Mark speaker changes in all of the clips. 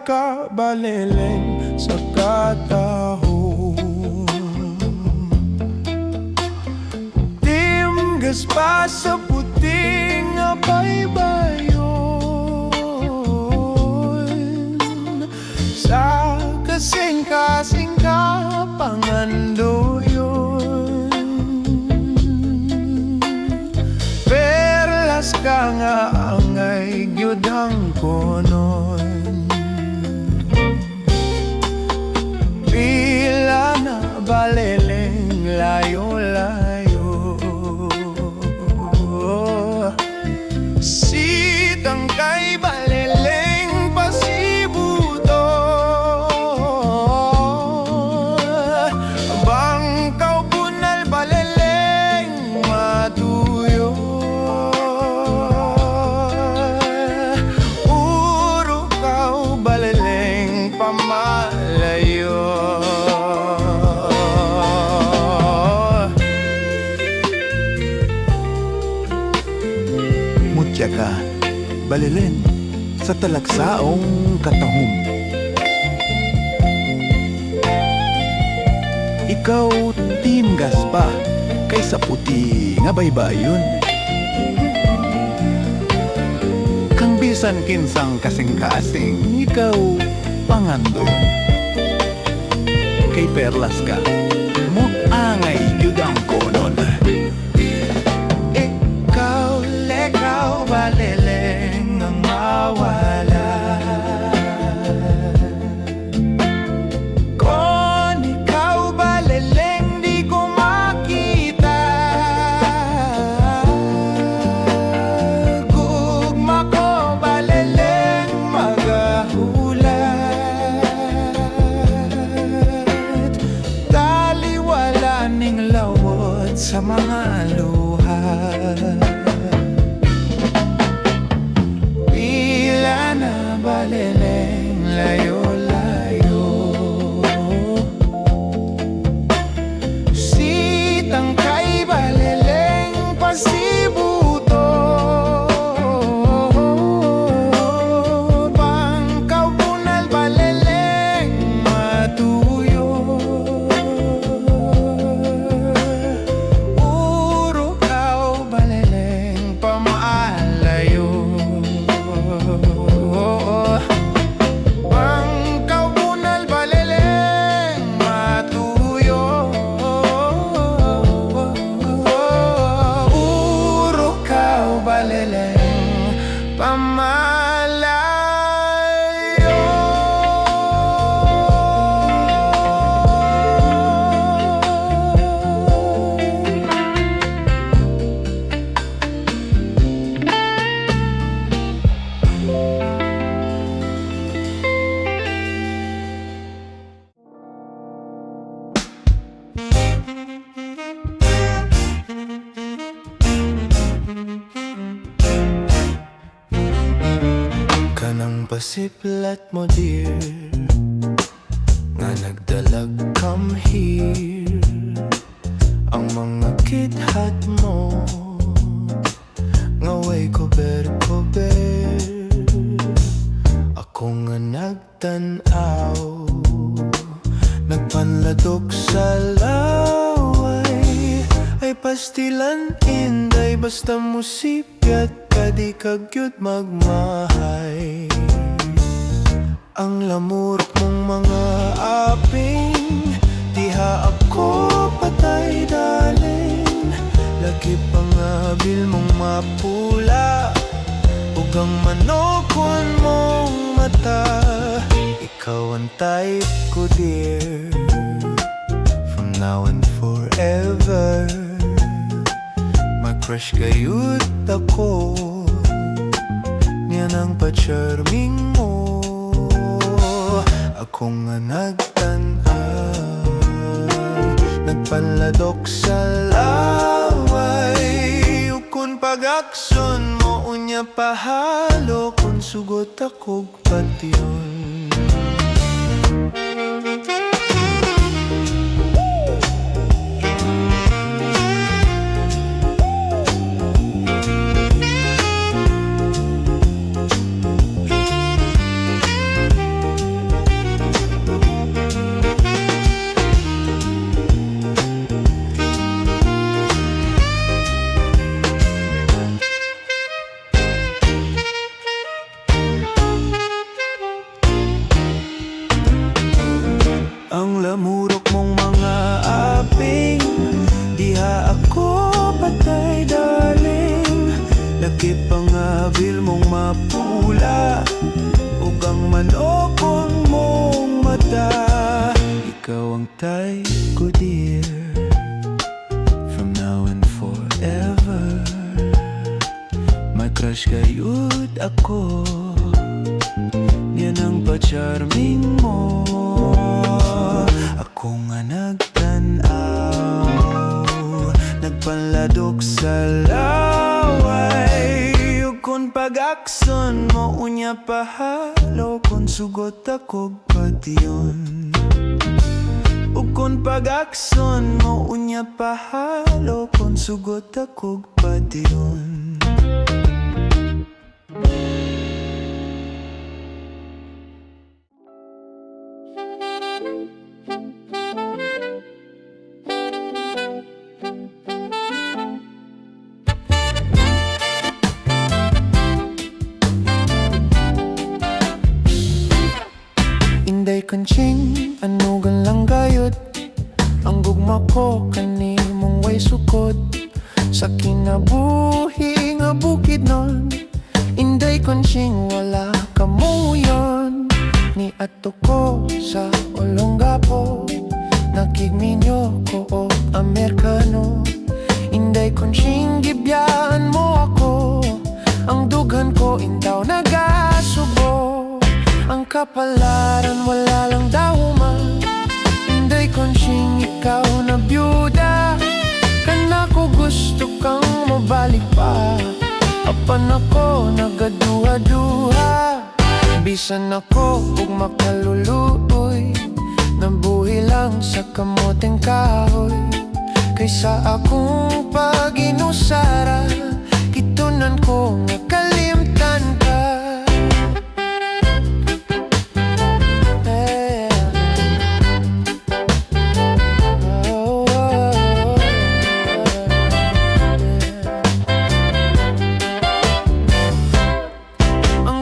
Speaker 1: ka baleleng sa katahon. Timgas pa sa puting baybayon, sa kasing-kasing ka pangandoyon. Perlas ka nga angay gyudang konon. Pila na baleleng layo-layo, sitang kay baleleng pasibuto. Bangkaw bunal baleleng matuyo, urukaw baleleng pamalayo.
Speaker 2: Mutya ka, balelen, sa talagsaong katahom. Ikaw timgas pa kaysa puti nga baybayon. Kang bisan kinsang kasing-kasing, ikaw pangandoyon. Kay perlas ka, mo angay gyudang konon.
Speaker 1: Ikaw, lekaw, baleleng ang mawala. Kung ikaw, baleleng, di ko makita. Gugma ko, baleleng, magahulat. Taliwala ning lawot sa mga luha. Pila na baleleng layo-layo, sitang kay baleleng pasibuto. Bangkaw bunal baleleng matuyo, urukaw baleleng pamalayo. Bangkaw bunal baleleng matuyo, urukaw baleleng pamalayo. Kanang pasiplat mo dear, nga nagdalag come here. Ang mga kidhat mo, nga way kober-kober. Ako nga nagtanaw, nagpanladok sa laway. Ay pastilan inday, basta musipyat ka di kagyud magmahay. Ang lamurok mong mga aping, diha ako patay daling. Lagi pangabil mong mapula, ug ang manokon mong mata. Ikaw ang type ko dear, from now and forever. Mag-crush kayut ako, niyan ang pa-charming mo. Ako nga nagtanaw, nagpanladok sa laway. Ukon pag-akson mo, unya pahalo, kung sugot akog patyon. pangabil mong mapula ug ang manokon mong mata. Ikaw ang type ko, dear, from now and forever. May crush kayud ako, yan ang pa-charming mo. Ako nga nagtanaw, nagpanladok sa laway. Ug kung pag-akson mo unya pahalo, kung sugot ako pation. Ug kung pag-akson mo unya pahalo, kung sugot ako pation. Inday kunching, anugan lang gayud. Ang gugma ko kanimong way sukod sa kinabuhi nga bukid nun. Inday kunching, wala kamuyon. Ni ato ko sa Olongapo, nakigminyo ko o Amerikano. Inday kunching, gibiyaan mo ako. Ang dughan ko indaw nagasubo. Ang kapalaran wala lang daw man. Inday kunching, ikaw na byuda. Kana ko gusto kang mabalik pa. Apan ako nagaduha-duha. Bisan ako ug makaluluoy, nabuhi lang sa kamoteng kahoy. Kaysa akong pag-inusara, itunan ko nga kalimtan ka.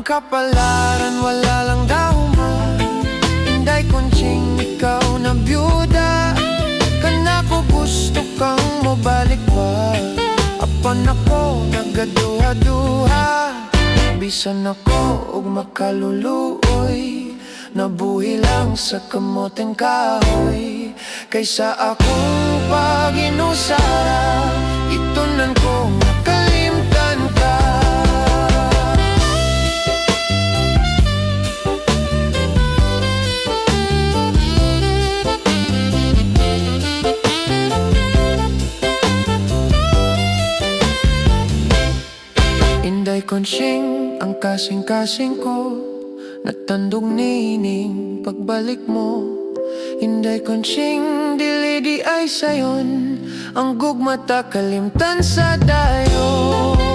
Speaker 1: Kapalaran wala lang daw man. Inday kunching, ikaw na byuda. Kana ko gusto kang mabalik pa. Apan ako nagaduha-duha. Bisan ako ug makaluluoy, nabuhi lang sa kamoteng kahoy. Kaysa akong pag-inusara, itunan ko makalimtan ka. Inday kunching, ang kasing-kasing ko, natandog nining pagbalik mo. Inday kunching, dili di ay sayon, ang gugmata kalimtan sa dayon.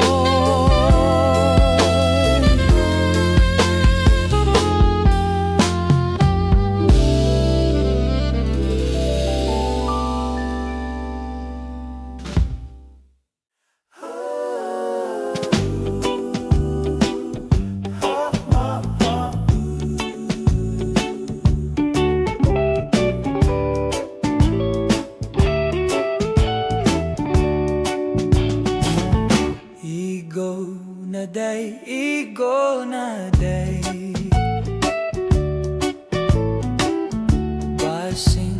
Speaker 1: Igo na day, basing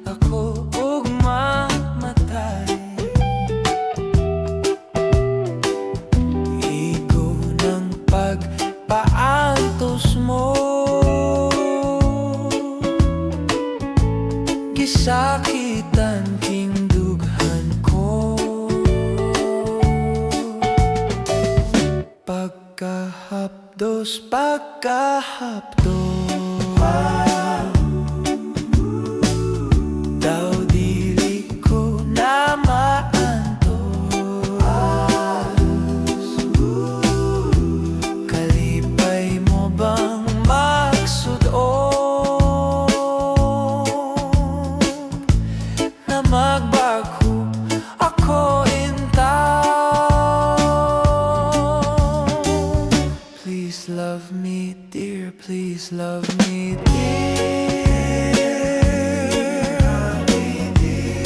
Speaker 1: ako ug mamatay. Igo ng pagpaantos mo, gisakitan king dughan ko. Pagkahapdos, daw dili ko na maantos. Kalipay mo bang magsudon na magbago ako in town? Please love me, dear, please love me, dear.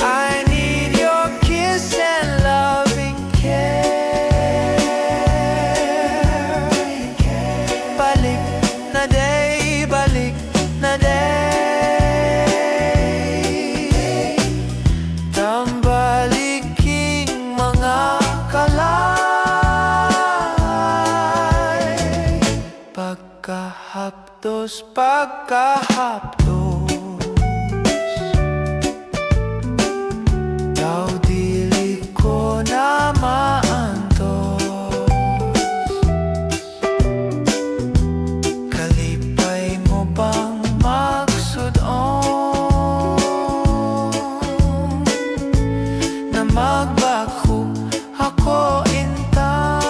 Speaker 1: I need your kiss and loving care. hapdos pagkahapdos. Daw dili ko na maantos. Kalipay mo bang magsudon na magbagho ako intang?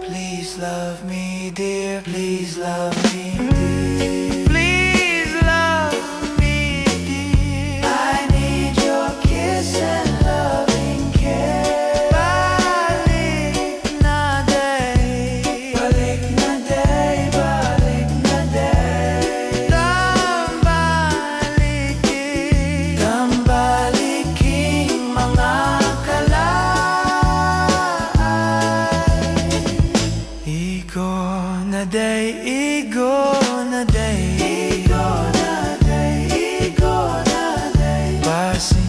Speaker 1: Please love me dear, please love me dear. Please love me dear. I need your kiss and loving care. Balik na day, balik na day, balik na day. Tambaliking, tambaliking mga kalay. Igo na day, igo na day, igo na day, igo na day. Basin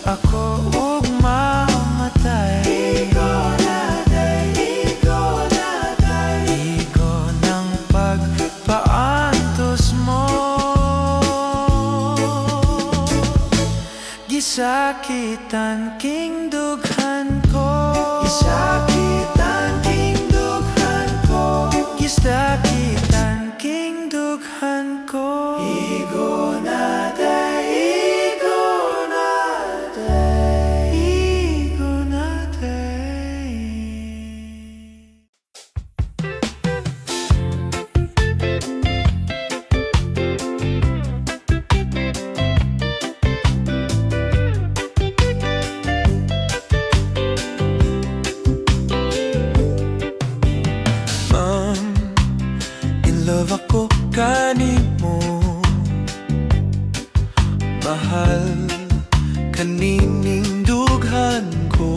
Speaker 1: ako ug mamatay. Igo na day, igo na day. Igo ng pagpaantos mo. Gisakitan king dughan ko. Gisakitan king dughan ko. Gisakitan king dughan ko. Igo na day, igo na day, igo na day. In love ako kanimo, mahal kanining dughan ko.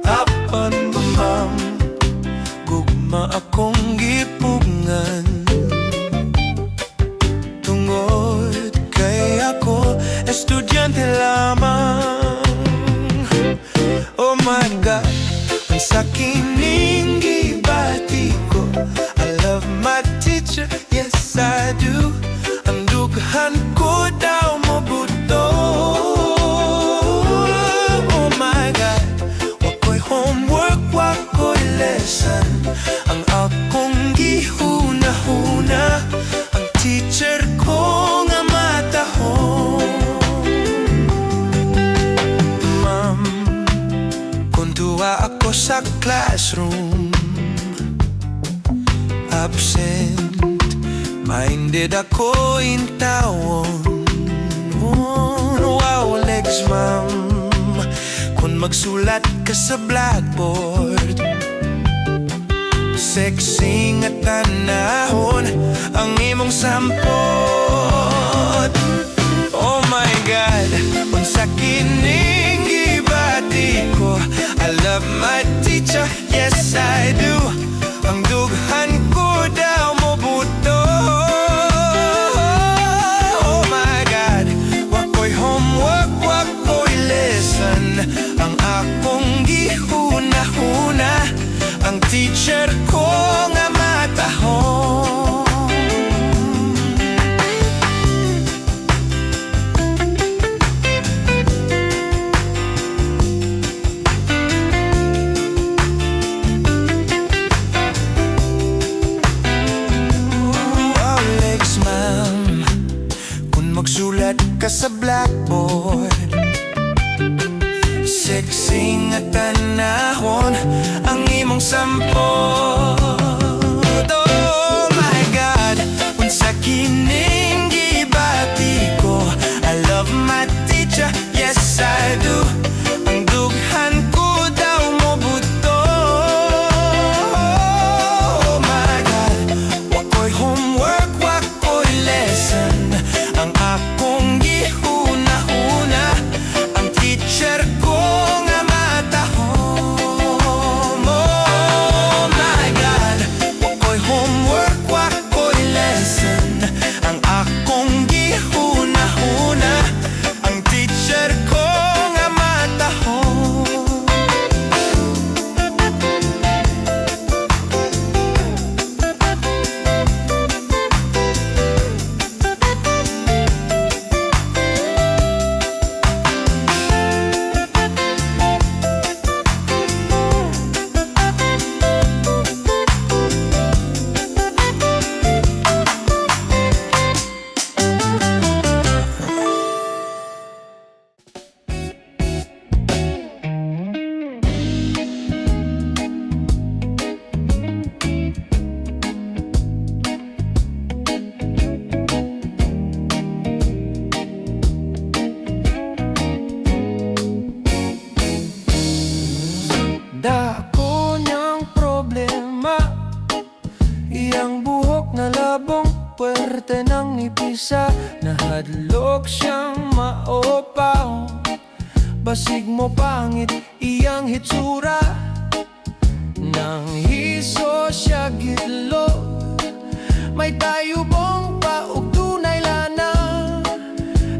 Speaker 1: Apan ba ma'am, gugma akong gipugngan. Tungod kay ako estudyante lamang. Oh my God, ang sakining gibati ko. I love my teacher, yes I do. Ang dughan ko daw mo buto. Oh my God, wako'y homework, wako'y lesson. Ang akong gihuna-huna, ang teacher ko nga matahon. Ma'am, kung duwa ako sa classroom, absent minded ako in tawon. Wow, legs ma'am, kung magsulat ka sa blackboard, sexy nga tanahon ang imong sampot. Oh my God, unsa kining gibati ko. I love my teacher, yes I do. Ang dughan ko daw mo buto. Oh my God, wako'y homework, wako'y lesson. Ang akong gihuna-huna, ang teacher ko nga matahon. Magsulat ka sa blackboard, sexy nga tanahon ang imong sampot. Oh my God, unsa kining gibati ko. I love my teacher, yes I do. Ang dughan ko daw mo buto. Oh my God, wako'y homework, wako'y lesson. Ang akong gihuna-huna, ang teacher ko nga matahom. Oh my God, Dako niyang problema, iyang buhok na labong puwerte ng nipisa. Nahadlok siyang maopaw, basig mo pangit iyang hitsura. Nang hiso siya gitlog, may tayubong pa ug dunay lana.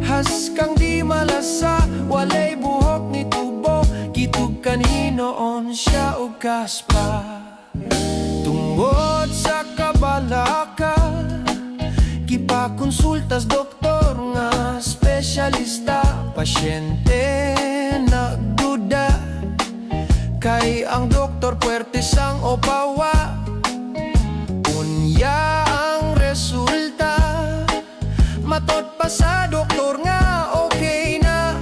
Speaker 1: Haskang di malasa, walay buhok ni tubo. Kitug kanhinoon siya og kaspa. Tungod sa kabalaka, gipakonsultas doktor nga espesyalista. Pasyente nagduda, kay ang doktor puwerte sang opawa. Unya ang resulta, matot pa sa doktor nga okay na.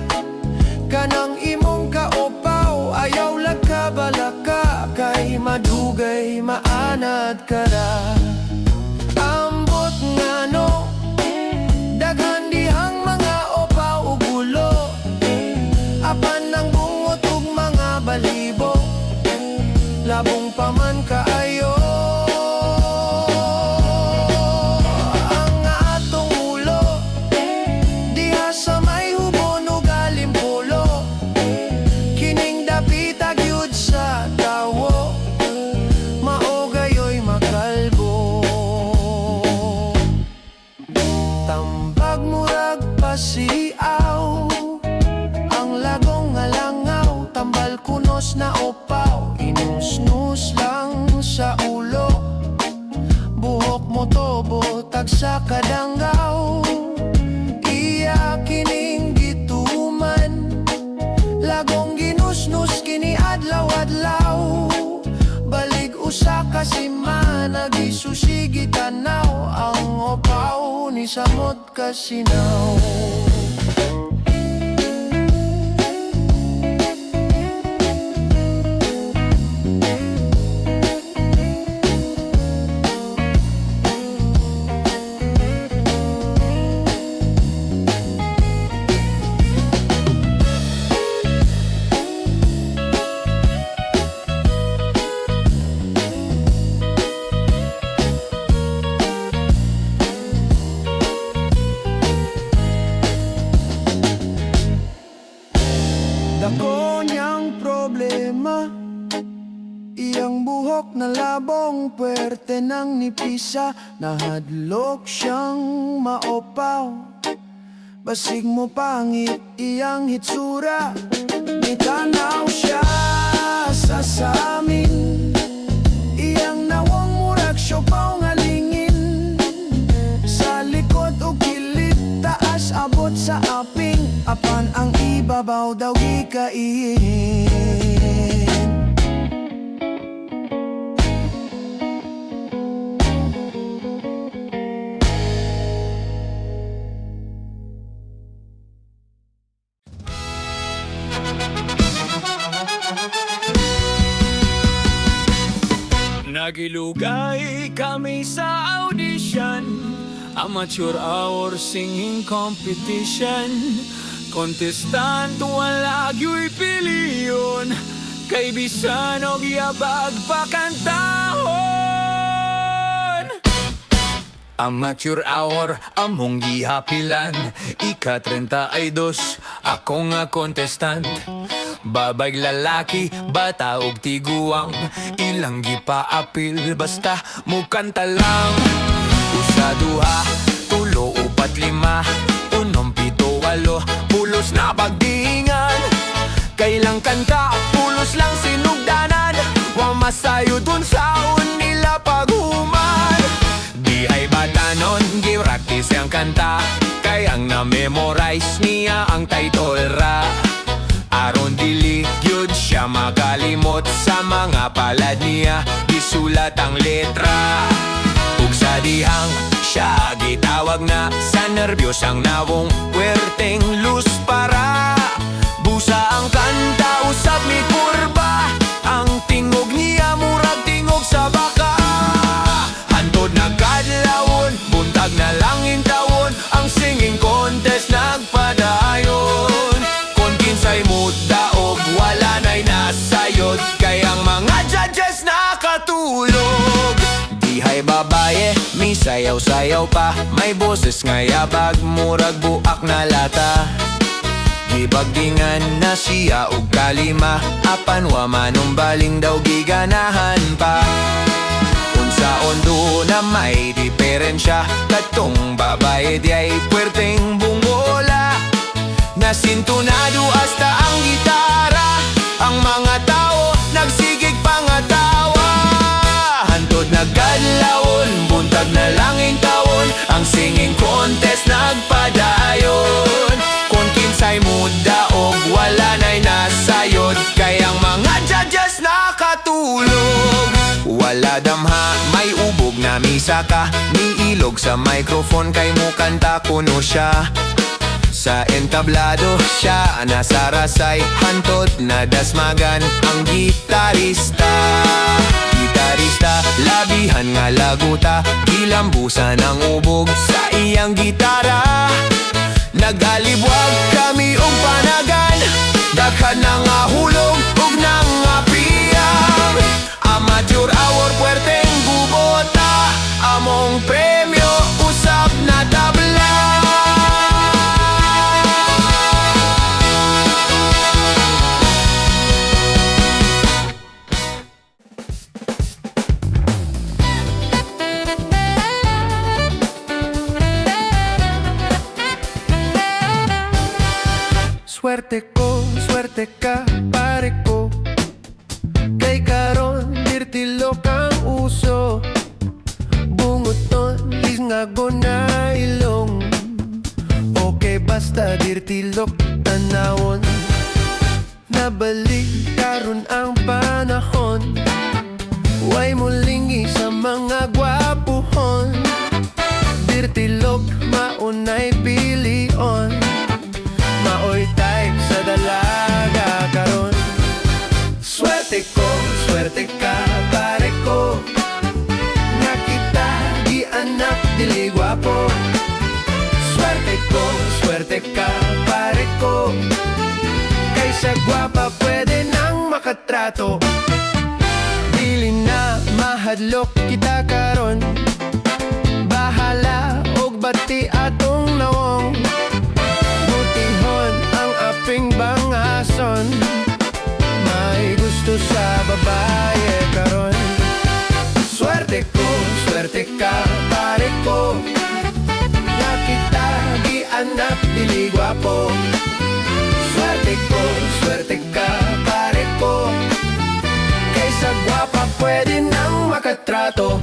Speaker 1: Kanang imong kaopaw, ayaw lang kabalaka, kay madugay maanad ka ra. Ambot nga no, daghan dihang mga opaw ug ulo. Apan ang bungot ug mga balibo, labong pa man kaayo. Ang atong ulo, diha sa may hubon ug alimpulo. Kining dapita gyud sa tawo, maogayoy makalbo. Tambag murag pasiaw, ang lagong nga langaw. Tambal kunos na opaw, inusnus lang sa ulo. Buhok mo to botag sa kadanggaw, iya kining gituman. Lagong ginusnus kini adlaw-adlaw, balig usa ka simana gisusi gitanaw. Ang opaw ni samot kasinaw. Dako niyang problema, iyang buhok na labong puwerte ng nipisa. Nahadlok siyang maopaw, basig mo pangit iyang hitsura. Mitanaw siya sa samin, iyang nawang murag siopaw nga lingin. Sa likod o kilid, taas abot sa aping. Apan ang ibabaw daw gikain.
Speaker 2: Nagilugay kami sa audition, amateur hour singing competition. Contestant wala gyu'y piliyon, kay bisan og yabag pakantahon. Amateur hour among gihapilan, ika-32 ako nga contestant. Babay lalaki, bata ug tiguang, ilang gipaapil basta mukanta lang. Usa, duha, tulo, upat, lima, unom, pito, walo, pulos na pagdingan. Kailang kanta, pulos lang sinugdanan, wa masayo dun saon nila paghuman. Di ay batanon, gi-practice ang kanta, kayang na-memorize niya ang title ra. Aron dili gyud siya makalimot, sa mga palad niya gisulat ang letra. Ug sa dihang siya gitawag na, sa nerbiyos ang nawong puwerteng luz para. Busa ang kanta, usap mi kurba, ang tingog niya murag tingog sa baka. Hantod nagkadlawon, buntag na langin tawon, ang singing contest nagpadayon. Kinsay muda og wala na'y nasayod, kaya Gisayaw-sayaw pa, may boses nga yabag, murag buak na lata. Gibagdingan na siya og kalima, apan wa manong baling daw giganahan pa. Unsaon do na may diferensya, katong babae di ay puwerteng bungola. Nasintunado hasta ang gitara, ang mga tao nagsigig pangatawa. Hantod nagkadlawon, buntag na langing taon, ang singing contest nagpadayon. Kung kinsay muda og wala na'y nasayod, kayang mga judges nakatulog. Wala damha, may ubog na misaka, niilog sa microphone kay mo kanta kuno siya. Sa entablado siya nasarasay, hantod na dasmagan ang gitarista. Labihan nga laguta, gilambusan ang ubog sa iyang gitara. Nagalibwag kami og panagan, daghan na nga hulog ug nang apiyang. Amateur hour puwerteng gubota, among premyo usab na tabla.
Speaker 3: Swerte ka, pare ko. Kay karon, dirtilok ang uso. Bunguton, lisngago na ilong. Okay, basta dirtilok tanawon. Nabalik karon ang panahon, way mulingi sa mga gwapuhon. Dirtilok, maunay bilion. Maoy type sa dalaga karon. Swerte ka, pare ko. Nakita, di anak, dili gwapo. Swerte ka, pare ko. Kaysa gwapa, pwede nang makatrato. Dili na mahadlok kita karon. Bahala, og bati atong nawong. Butihon ang aping bangason, may gusto sa babae karon. Swerte ka, pare ko. Nakita, di anak, dili gwapo. Swerte ka, pare ko. Kaysa gwapa, pwede nang makatrato.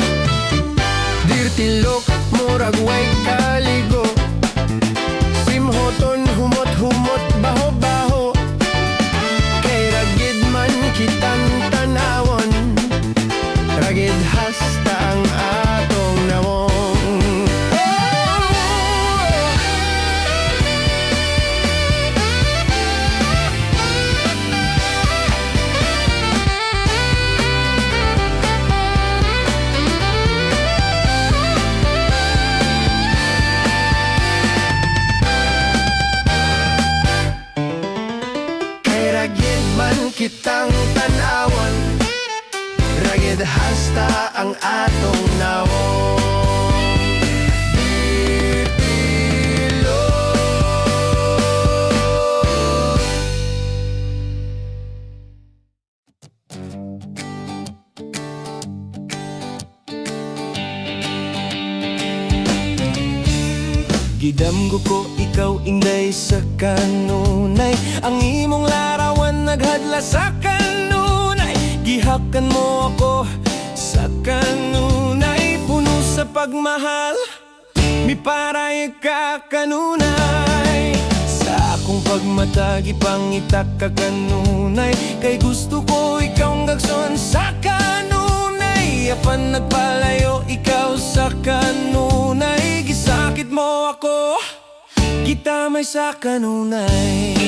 Speaker 3: Dirtilok, murag way kaligo. Simhoton, humot, baho-baho. Kay ragid man kitang tanawon, ragid hasta ang atong nawong. Kitang tanawon, ragid hasta ang atong nawong. Dirtilo.
Speaker 1: Gidamgo ko ikaw inday sa kanunay, ang imong larawan naghadla sa kanunay. Gihakan mo ako sa kanunay, puno sa pagmahal, miparay ka kanunay. Sa akong pagmatagi pangitak ka kanunay, kay gusto ko ikaw gagson sa kanunay. Apan nagpalayo ikaw sa kanunay, gisakit mo ako, kita may sa kanunay.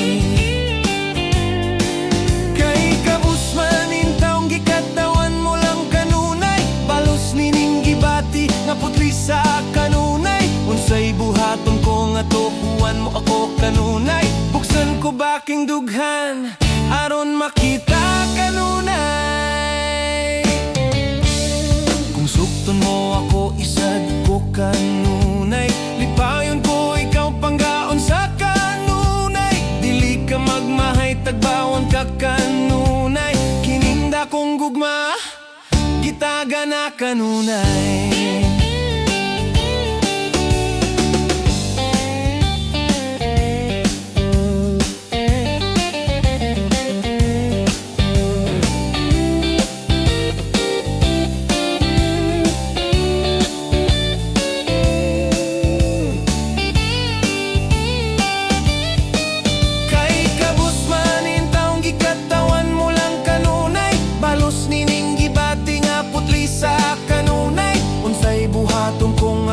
Speaker 1: Kay kabus man intaong gikatawan mo lang kanunay, balos nining gibati nga putli sa kanunay. Unsay buhaton ko nga tukuan mo ako kanunay, buksan ko baking dughan aron makita kanunay. Kung sukton mo ako isad ko gugma Gitagana kanunay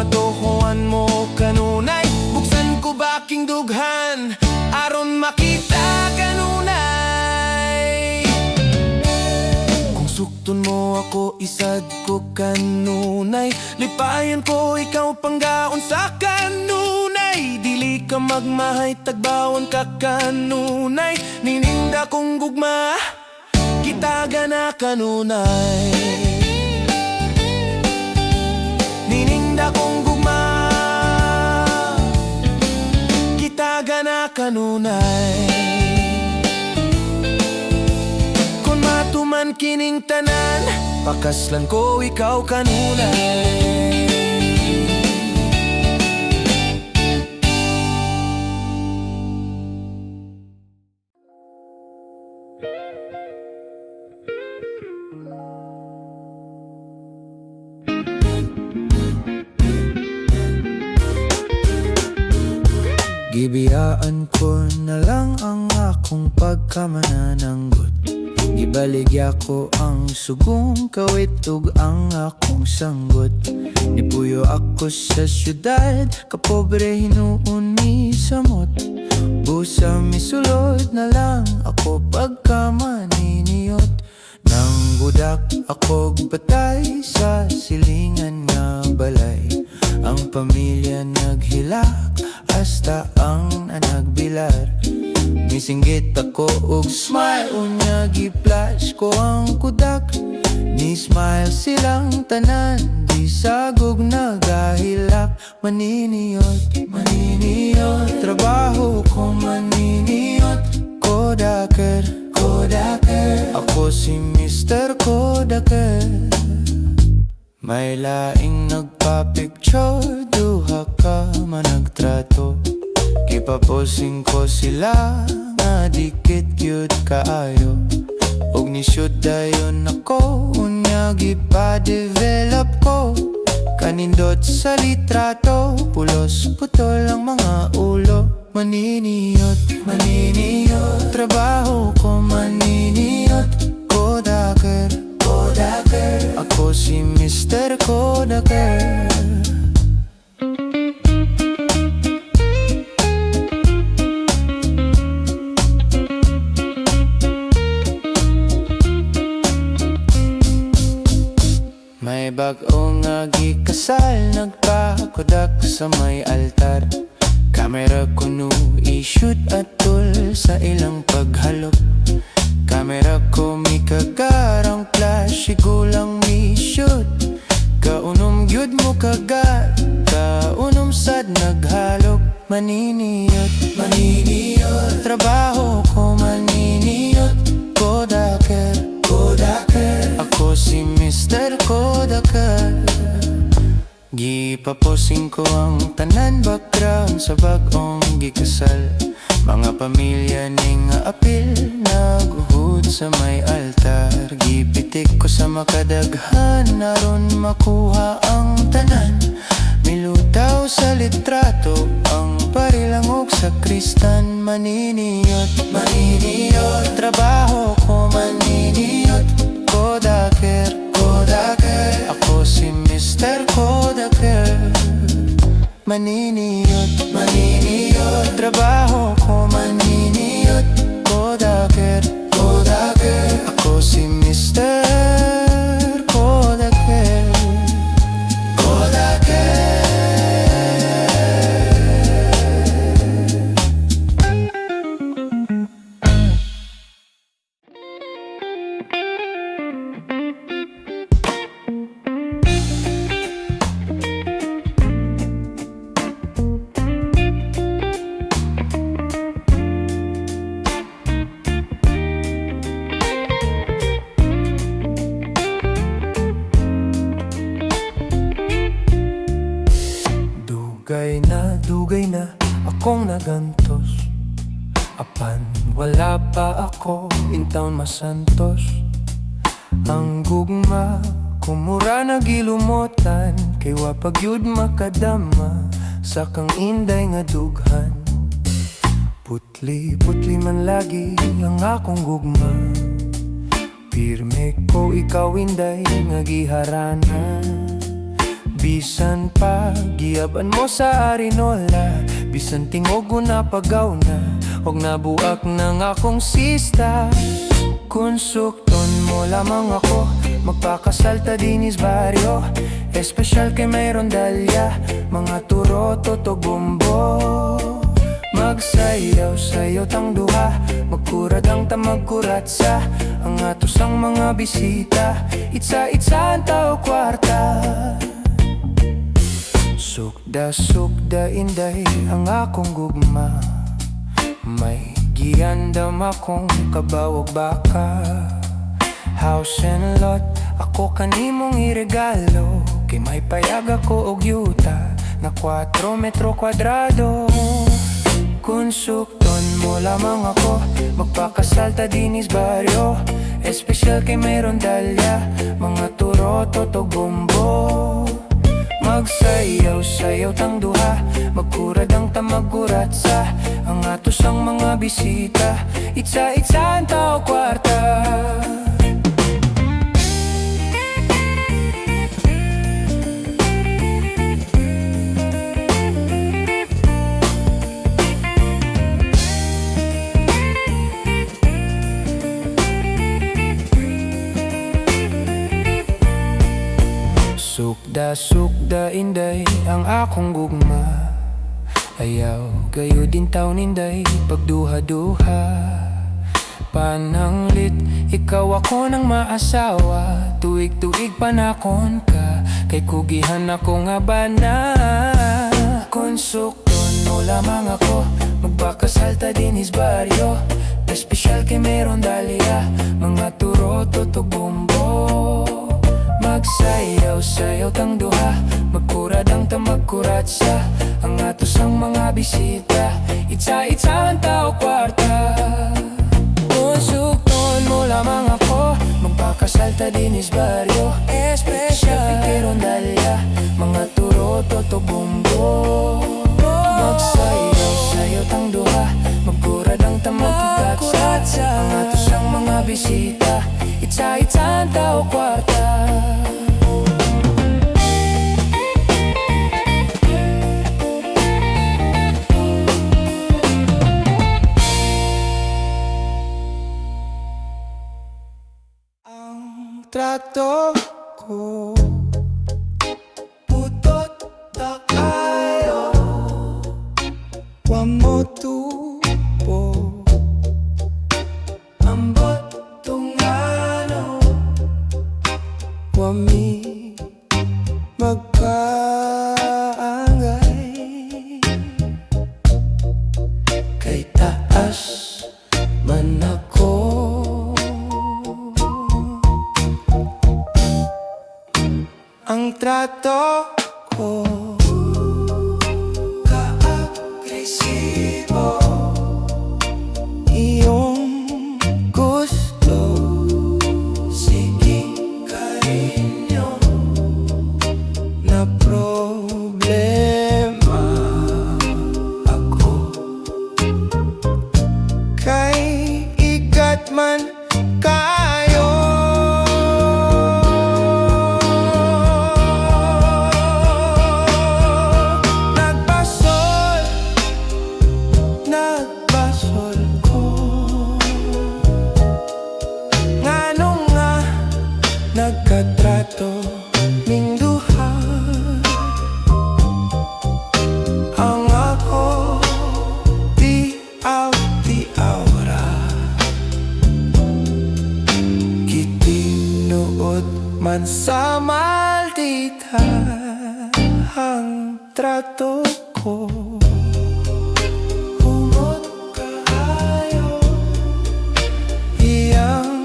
Speaker 1: atohoan mo kanunay Buksan ko baking dughan aron makita kanunay Kung sukton mo ako isad ko kanunay Lipayan ko ikaw panggaon sa kanunay Dili ka magmahay tagbawan ka kanunay Nininda kong gugma Kitaga na kanunay Nininda kong gugma Kitaga na kanunay Kung matuman kining tanan Pakaslan ko ikaw kanunay
Speaker 3: Gibiyaan ko na lang ang akong pagkamanananggot Gibaligya ko ang sugong kawit ug ang akong sanggot Nipuyo ako sa syudad, kapobre hinuon ni samot Busa misulod na lang ako pagkamaniniyot Nang budak ako patay sa silingan nga balay Ang pamilya naghilak hasta ang nagbilar Misinggit ako og smile Unya gi-flash ko ang kudak Ni smile silang tanan Di sagog nagahilak Maniniyot, maniniyot Trabaho ko maniniyot Kodaker, Kodaker Ako si Mr. Kodaker May laing nagpa-picture Duha ka managtrato Kipaposing ko sila Nga dikit cute kaayo Og ni-shoot dayon ako Unya gipa-develop ko Kanindot sa litrato Pulos putol ang mga ulo Maniniyot, maniniyot Trabaho ko maniniyot Kodaker, Kodaker Ako si Mr. Kodaker May bag-o nga gikasal Nagpakodak sa may altar Kamera ko no i-shoot atol sa ilang paghalok Kamera ko mi kagarang flash Sigulang mi shoot Kaunom gyud mo kagat Kaunom sad naghalok Maniniyot, maniniyot Trabaho ko maniniyot Kodaker, Kodaker Ako si Mr. Kodaker Gipaposing ko ang tanan background Sa bag-ong gikasal Mga pamilya ning apil Naguhud sa may altar Gipitik ko sa makadaghan Naron makuha ang tanan Milutaw sa litrato Ang parilangog sa kristan Maniniyot, maniniyot Trabaho ko maniniyot Kodaker, Kodaker Ako si Mr. Kodaker Maniniyot, maniniyot Trabaho ko maniniyot Kodaker, Kodaker Ako si Mr. Kodaker Kodaker akong nagantos. Apan wala pa ako intaon masantos. Ang gugma kumura nagilumotan, kay wapagyud makadama sa kang inday nga dughan. Putli man lagi ang akong gugma, pirme ko ikaw inday nga giharanan. Bisan pa giyaban mo sa arinola, bisan tingog na pagaw na, og nabuak ng akong sista. Kung sukton mo lamang ako, magpakasal ta dinis baryo. Espesyal kay may rondalya, mga turoto to bumbo. Magsayaw sayo tang duha, magkurad ang tamagkurat sa ang atos ang mga bisita. Itsa-itsa ang tao kwarta. Sukda inday ang akong gugma, may giyandam akong kabawag baka. House and lot ako kanimong iregalo, kay may payag ako og yuta na 4 metro kwadrado. Kung sukton mo lamang ako, magpakasal ta dinis baryo. Espesyal kay may rondalya, mga turoto to bumbo. Magsayaw tang duha, magkurad ang tamagkurat sa ang atos ang mga bisita. Itsa-itsa ang tao kwarta. Sukda inday ang akong gugma, ayaw gayo din taon inday pagduha-duha. Pananglit, ikaw ako nang maasawa, tuig-tuig panakon ka, kay kugihan ako nga bana. Kung sukton mo lamang ako, magpakasal ta dinis baryo. Espesyal kay meron dalya, mga turoto to bumbo. Magsayaw tang duha, magkurad ang tamagkurat sa ang atos ang mga bisita. Itsa-itsa ang tao kwarta. Kung sukton mo lamang ako, magpakasal ta dinis baryo. Espesyal kay rondalya, mga turoto to bumbo. Magsayaw tang duha, magkurad ang tamagkurat sa ang atos ang mga bisita. Itsa-itsa ang tao kwarta.
Speaker 1: Trato ko putot ta kayo, wa mo tupo ambot tungano, wa mi magkaangay, kay taas man ako. Ang trato ko ka-agresibo, iyong gusto, sige karinyo na problema ako. Kay igat man kayo, nagkatrato ming duha. Ang ako tiaw-tiawra, kitinuod man sa maldita ang trato ko. Humot kaayo iyang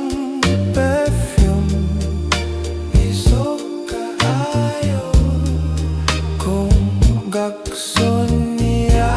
Speaker 1: gakson niya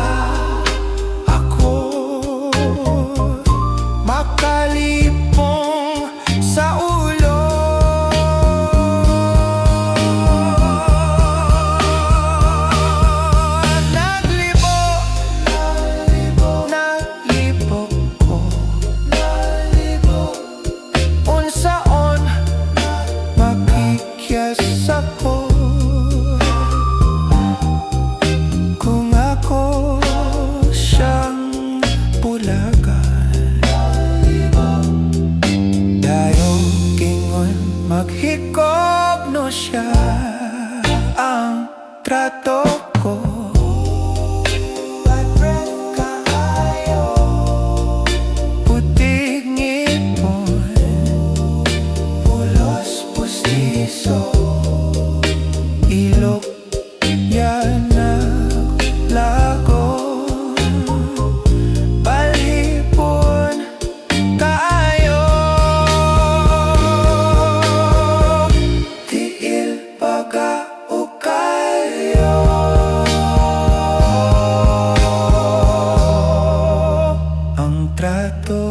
Speaker 3: maghikob no siya ang trato ko. Bad breath kaayo, putik ngipon, pulos pustiso, ilok yan naglago, balhipon kaayo, tiil pagkaukayo. Ang trato